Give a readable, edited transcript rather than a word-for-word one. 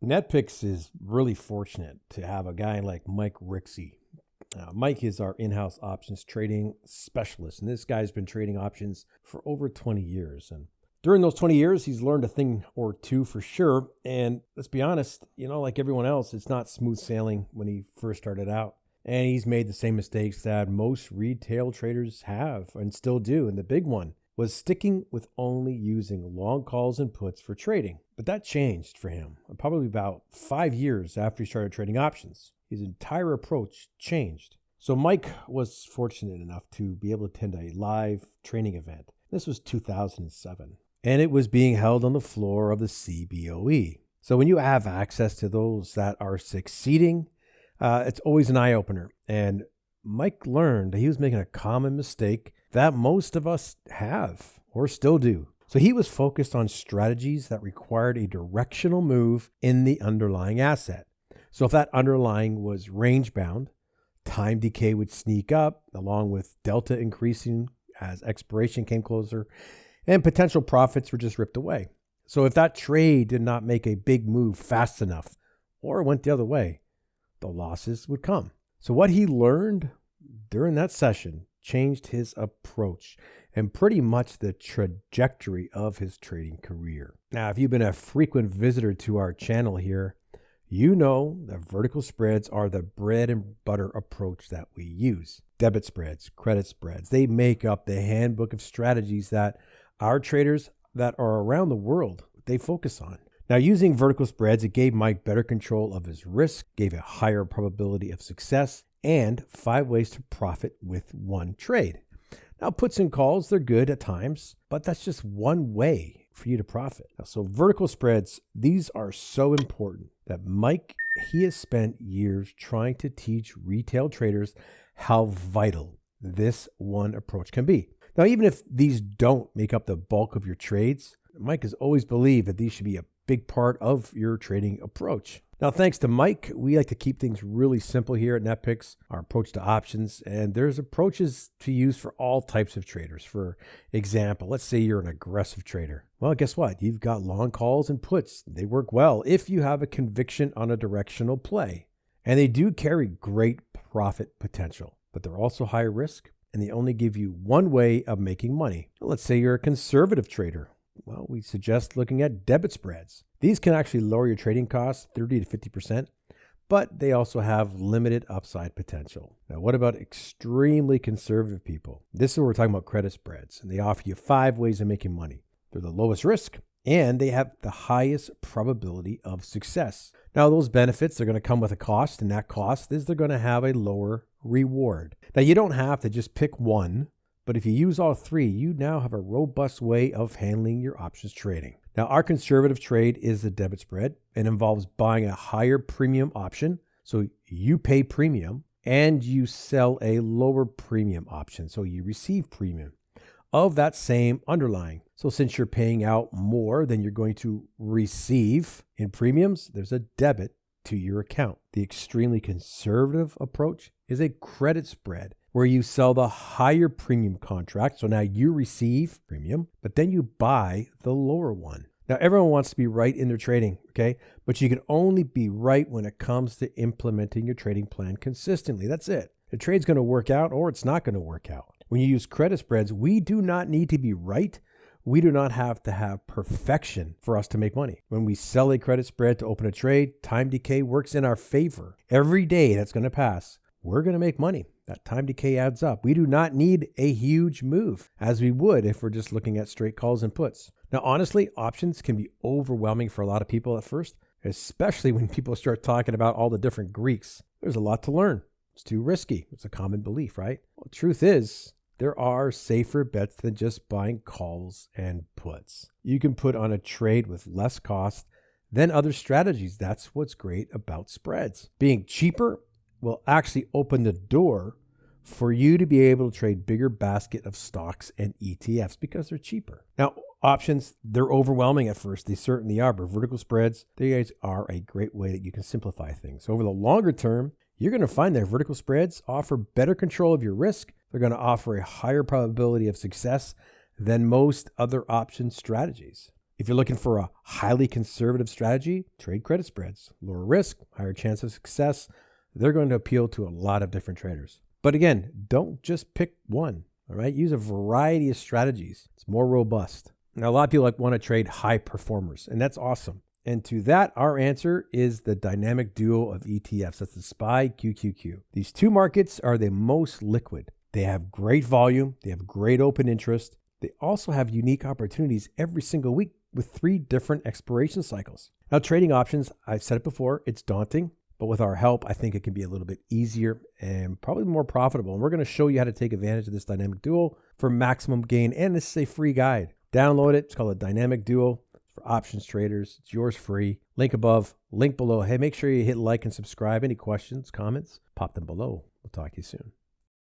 NetPicks is really fortunate to have a guy like Mike Rixey. Mike is our in-house options trading specialist, and this guy's been trading options for over 20 years. And during those 20 years, he's learned a thing or two for sure. And let's be honest, like everyone else, it's not smooth sailing when he first started out. And he's made the same mistakes that most retail traders have and still do. And the big one was sticking with only using long calls and puts for trading. But that changed for him probably about 5 years after he started trading options. His entire approach changed. So Mike was fortunate enough to be able to attend a live training event. This was 2007, and it was being held on the floor of the CBOE. So when you have access to those that are succeeding, it's always an eye-opener. And Mike learned that he was making a common mistake that most of us have or still do. So he was focused on strategies that required a directional move in the underlying asset. So if that underlying was range bound, time decay would sneak up along with delta increasing as expiration came closer, and potential profits were just ripped away. So if that trade did not make a big move fast enough or went the other way, the losses would come. So what he learned during that session changed his approach and pretty much the trajectory of his trading career. Now, if you've been a frequent visitor to our channel here, you know that vertical spreads are the bread and butter approach that we use. Debit spreads, credit spreads, they make up the handbook of strategies that our traders that are around the world, they focus on. Now, using vertical spreads, it gave Mike better control of his risk, gave a higher probability of success, and 5 ways to profit with one trade. Now, puts and calls, they're good at times, but that's just one way for you to profit. Now, so vertical spreads, these are so important that Mike, he has spent years trying to teach retail traders how vital this one approach can be. Now, even if these don't make up the bulk of your trades, Mike has always believed that these should be a big part of your trading approach. Now, thanks to Mike, we like to keep things really simple here at NetPicks, our approach to options, and there's approaches to use for all types of traders. For example, let's say you're an aggressive trader. Well, guess what? You've got long calls and puts. They work well if you have a conviction on a directional play, and they do carry great profit potential, but they're also high risk, and they only give you one way of making money. Let's say you're a conservative trader. Well, we suggest looking at debit spreads. These can actually lower your trading costs 30 to 50%, but they also have limited upside potential. Now, what about extremely conservative people? This is where we're talking about credit spreads, and they offer you 5 ways of making money. They're the lowest risk, and they have the highest probability of success. Now, those benefits are going to come with a cost, and that cost is they're going to have a lower reward. Now, you don't have to just pick one, but if you use all 3, you now have a robust way of handling your options trading. Now, our conservative trade is the debit spread. It involves buying a higher premium option, so you pay premium, and you sell a lower premium option, so you receive premium of that same underlying. So since you're paying out more than you're going to receive in premiums, there's a debit to your account. The extremely conservative approach is a credit spread, where you sell the higher premium contract. So now you receive premium, but then you buy the lower one. Now, everyone wants to be right in their trading, okay? But you can only be right when it comes to implementing your trading plan consistently. That's it. The trade's going to work out or it's not going to work out. When you use credit spreads, we do not need to be right. We do not have to have perfection for us to make money. When we sell a credit spread to open a trade, time decay works in our favor. Every day that's going to pass, we're going to make money. That time decay adds up. We do not need a huge move as we would if we're just looking at straight calls and puts. Now, honestly, options can be overwhelming for a lot of people at first, especially when people start talking about all the different Greeks. There's a lot to learn. It's too risky. It's a common belief, right? Well, the truth is, there are safer bets than just buying calls and puts. You can put on a trade with less cost than other strategies. That's what's great about spreads. Being cheaper will actually open the door for you to be able to trade bigger basket of stocks and ETFs because they're cheaper. Now, options, they're overwhelming at first. They certainly are, but vertical spreads, they are a great way that you can simplify things. Over the longer term, you're going to find that vertical spreads offer better control of your risk. They're going to offer a higher probability of success than most other option strategies. If you're looking for a highly conservative strategy, trade credit spreads. Lower risk, higher chance of success. They're going to appeal to a lot of different traders. But again, don't just pick one, all right? Use a variety of strategies. It's more robust. Now, a lot of people want to trade high performers, and that's awesome. And to that, our answer is the dynamic duo of ETFs. That's the SPY QQQ. These two markets are the most liquid. They have great volume. They have great open interest. They also have unique opportunities every single week with 3 different expiration cycles. Now, trading options, I've said it before, it's daunting, but with our help, I think it can be a little bit easier and probably more profitable. And we're going to show you how to take advantage of this dynamic duo for maximum gain. And this is a free guide. Download it. It's called a dynamic duo for options traders. It's yours free. Link above, link below. Hey, make sure you hit like and subscribe. Any questions, comments, pop them below. We'll talk to you soon.